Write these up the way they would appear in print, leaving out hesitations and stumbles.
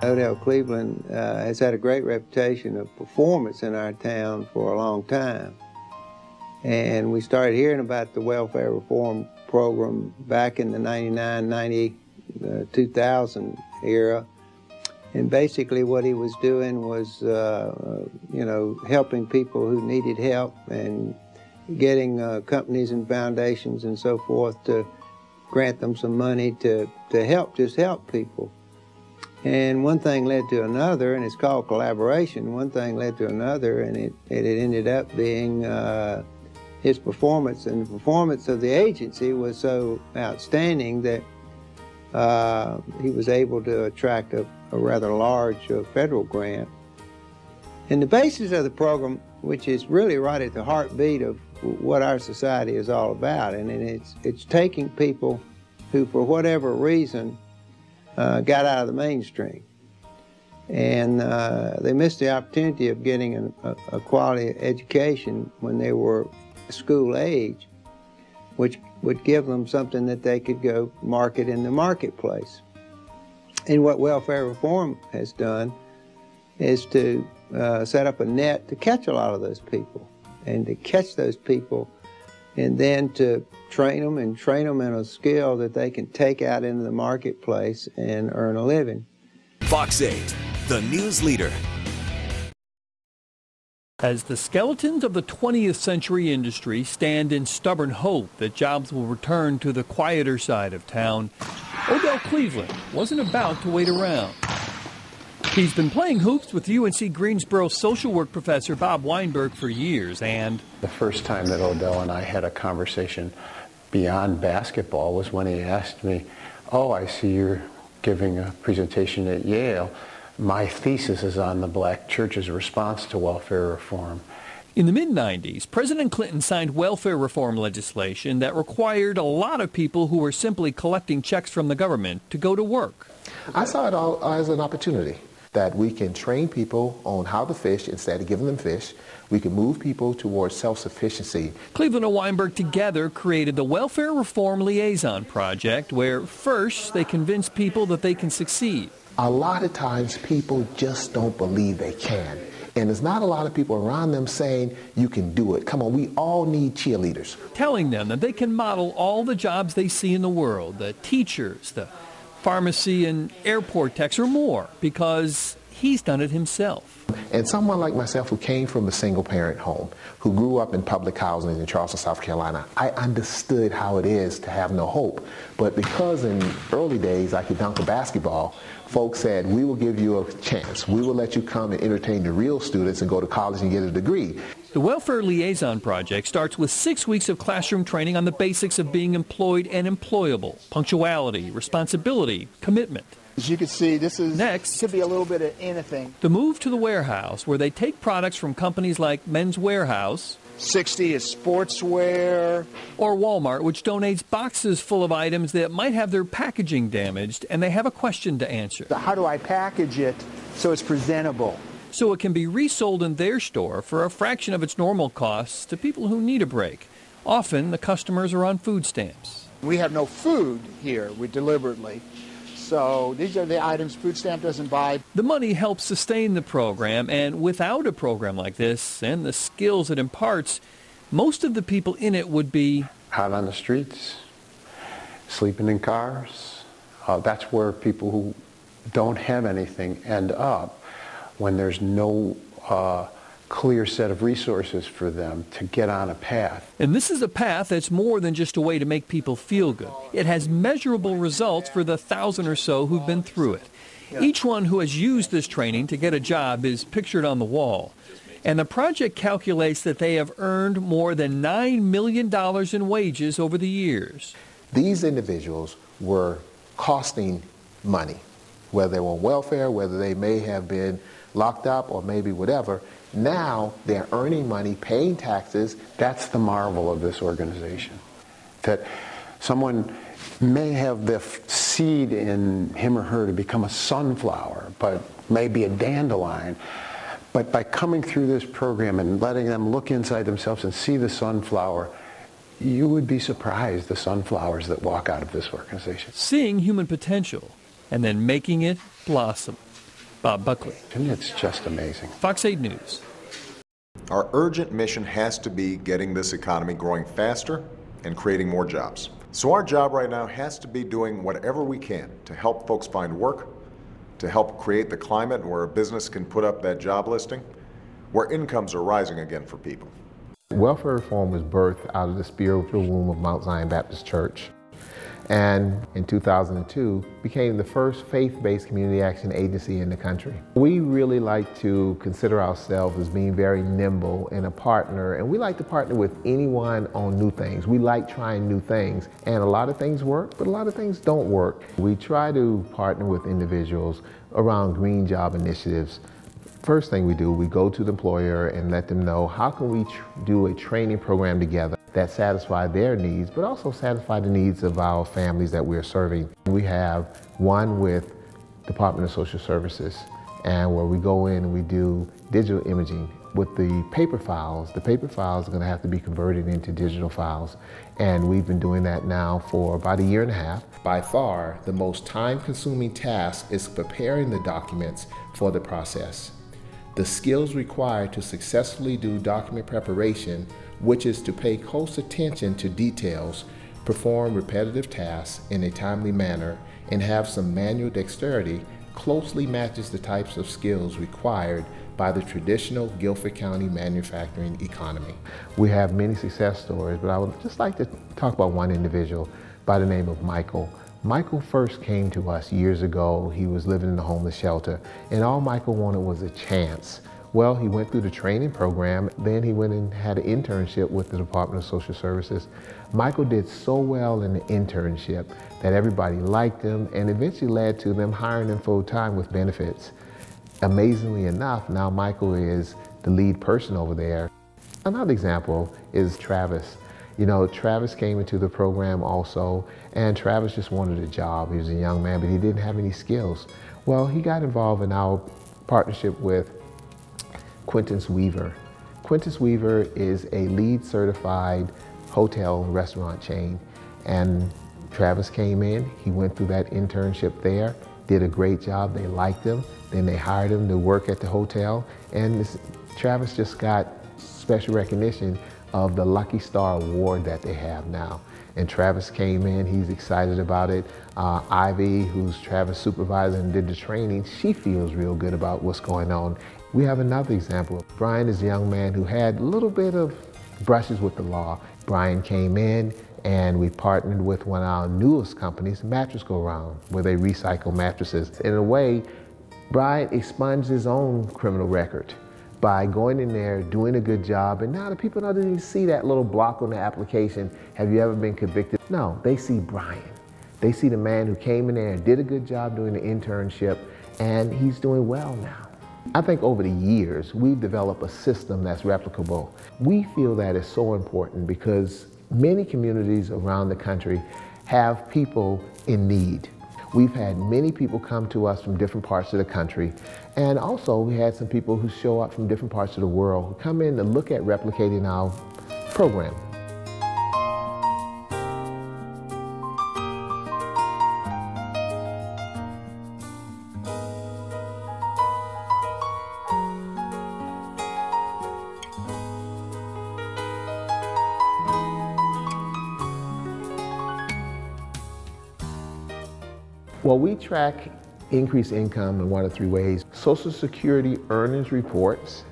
Odell Cleveland has had a great reputation of performance in our town for a long time. And we started hearing about the welfare reform program back in the 99, 90, 2000 era. And basically what he was doing was, helping people who needed help and getting companies and foundations and so forth to grant them some money to help people. And one thing led to another, and it's called collaboration. One thing led to another, and it ended up being his performance. And the performance of the agency was so outstanding that he was able to attract a rather large federal grant. And the basis of the program, which is really right at the heartbeat of what our society is all about, and it's taking people who, for whatever reason, got out of the mainstream. And they missed the opportunity of getting a quality education when they were school age, which would give them something that they could go market in the marketplace. And what welfare reform has done is to set up a net to catch a lot of those people, and to catch those people and then to train them in a skill that they can take out into the marketplace and earn a living. Fox 8, the news leader. As the skeletons of the 20th century industry stand in stubborn hope that jobs will return to the quieter side of town, Odell Cleveland wasn't about to wait around. He's been playing hoops with UNC Greensboro social work professor Bob Weinberg for years, and the first time that Odell and I had a conversation beyond basketball was when he asked me, "Oh, I see you're giving a presentation at Yale. My thesis is on the black church's response to welfare reform." In the mid-90s, President Clinton signed welfare reform legislation that required a lot of people who were simply collecting checks from the government to go to work. I saw it all as an opportunity that we can train people on how to fish instead of giving them fish. We can move people towards self-sufficiency. Cleveland and Weinberg together created the Welfare Reform Liaison Project, where first they convinced people that they can succeed. A lot of times people just don't believe they can. And there's not a lot of people around them saying, you can do it. Come on, we all need cheerleaders. Telling them that they can model all the jobs they see in the world, the teachers, the pharmacy and airport techs, or more, because he's done it himself. And someone like myself who came from a single-parent home, who grew up in public housing in Charleston, South Carolina, I understood how it is to have no hope. But because in early days I could dunk a basketball, folks said, we will give you a chance. We will let you come and entertain the real students and go to college and get a degree. The Welfare Liaison Project starts with 6 weeks of classroom training on the basics of being employed and employable, punctuality, responsibility, commitment. As you can see, this is next could be a little bit of anything. The move to the warehouse, where they take products from companies like Men's Wearhouse, 60 is sportswear, or Walmart, which donates boxes full of items that might have their packaging damaged, and they have a question to answer. How do I package it so it's presentable? So it can be resold in their store for a fraction of its normal costs to people who need a break. Often the customers are on food stamps. We have no food here, we deliberately. So these are the items food stamp doesn't buy. The money helps sustain the program, and without a program like this and the skills it imparts, most of the people in it would be out on the streets, sleeping in cars. That's where people who don't have anything end up when there's no clear set of resources for them to get on a path. And this is a path that's more than just a way to make people feel good. It has measurable results for the 1,000 or so who've been through it. Each one who has used this training to get a job is pictured on the wall. And the project calculates that they have earned more than $9 million in wages over the years. These individuals were costing money, whether they were on welfare, whether they may have been locked up or maybe whatever. Now they're earning money, paying taxes. That's the marvel of this organization, that someone may have the seed in him or her to become a sunflower, but maybe a dandelion. But by coming through this program and letting them look inside themselves and see the sunflower, you would be surprised the sunflowers that walk out of this organization. Seeing human potential and then making it blossom. Bob Buckley. And it's just amazing. Fox 8 News. Our urgent mission has to be getting this economy growing faster and creating more jobs. So our job right now has to be doing whatever we can to help folks find work, to help create the climate where a business can put up that job listing, where incomes are rising again for people. Welfare reform was birthed out of the spiritual womb of Mount Zion Baptist Church, and in 2002 became the first faith-based community action agency in the country. We really like to consider ourselves as being very nimble and a partner, and we like to partner with anyone on new things. We like trying new things, and a lot of things work, but a lot of things don't work. We try to partner with individuals around green job initiatives. First thing we do, we go to the employer and let them know how can we do a training program together that satisfy their needs, but also satisfy the needs of our families that we're serving. We have one with Department of Social Services, and where we go in and we do digital imaging. With the paper files are going to have to be converted into digital files, and we've been doing that now for about 1.5 years. By far, the most time-consuming task is preparing the documents for the process. The skills required to successfully do document preparation, which is to pay close attention to details, perform repetitive tasks in a timely manner, and have some manual dexterity, closely matches the types of skills required by the traditional Guilford County manufacturing economy. We have many success stories, but I would just like to talk about one individual by the name of Michael. Michael first came to us years ago. He was living in a homeless shelter, and all Michael wanted was a chance. Well, he went through the training program, then he went and had an internship with the Department of Social Services. Michael did so well in the internship that everybody liked him, and eventually led to them hiring him full-time with benefits. Amazingly enough, now Michael is the lead person over there. Another example is Travis. You know, Travis came into the program also, and Travis just wanted a job. He was a young man, but he didn't have any skills. Well, he got involved in our partnership with Quintus Weaver. Quintus Weaver is a LEED certified hotel and restaurant chain, and Travis came in, he went through that internship there, did a great job, they liked him, then they hired him to work at the hotel, and Travis just got special recognition of the Lucky Star Award that they have now. And Travis came in, he's excited about it. Ivy, who's Travis' supervisor and did the training, she feels real good about what's going on. We have another example. Brian is a young man who had a little bit of brushes with the law. Brian came in and we partnered with one of our newest companies, Mattress Go Round, where they recycle mattresses. In a way, Brian expunged his own criminal record by going in there, doing a good job, and now the people don't even see that little block on the application, have you ever been convicted? No, they see Brian. They see the man who came in there and did a good job doing the internship, and he's doing well now. I think over the years, we've developed a system that's replicable. We feel that is so important because many communities around the country have people in need. We've had many people come to us from different parts of the country, and also we had some people who show up from different parts of the world who come in to look at replicating our program. Well, we track increased income in one of 3 ways: Social Security earnings reports,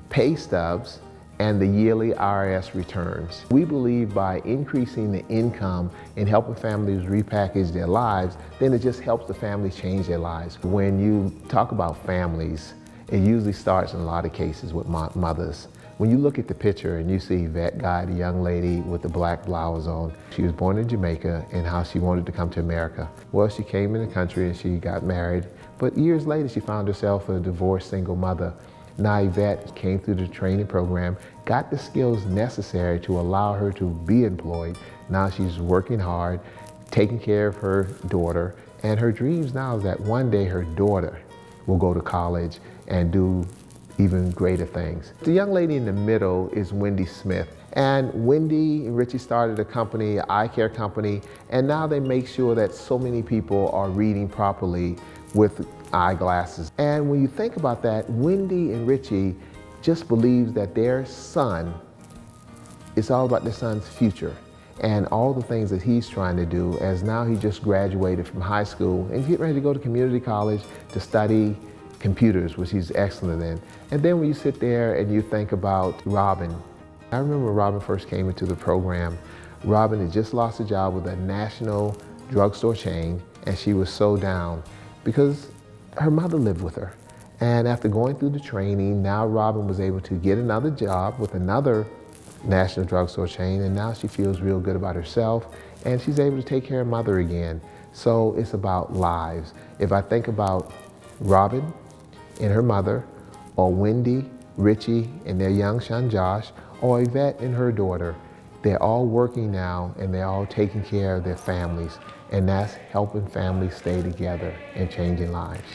pay stubs, and the yearly IRS returns. We believe by increasing the income and helping families repackage their lives, then it just helps the families change their lives. When you talk about families, it usually starts in a lot of cases with mothers. When you look at the picture and you see Yvette Guy, the young lady with the black blouse on, she was born in Jamaica and how she wanted to come to America. Well, she came in the country and she got married, but years later she found herself a divorced single mother. Now Yvette came through the training program, got the skills necessary to allow her to be employed. Now she's working hard, taking care of her daughter, and her dreams now is that one day her daughter will go to college and do even greater things. The young lady in the middle is Wendy Smith. And Wendy and Richie started a company, an eye care company, and now they make sure that so many people are reading properly with eyeglasses. And when you think about that, Wendy and Richie just believes that their son, it's all about their son's future and all the things that he's trying to do, as now he just graduated from high school and getting ready to go to community college to study computers, which he's excellent in. And then when you sit there and you think about Robin, I remember when Robin first came into the program, Robin had just lost a job with a national drugstore chain, and she was so down because her mother lived with her. And after going through the training, now Robin was able to get another job with another national drugstore chain, and now she feels real good about herself, and she's able to take care of mother again. So it's about lives. If I think about Robin and her mother, or Wendy, Richie, and their young son Josh, or Yvette and her daughter, they're all working now and they're all taking care of their families, and that's helping families stay together and changing lives.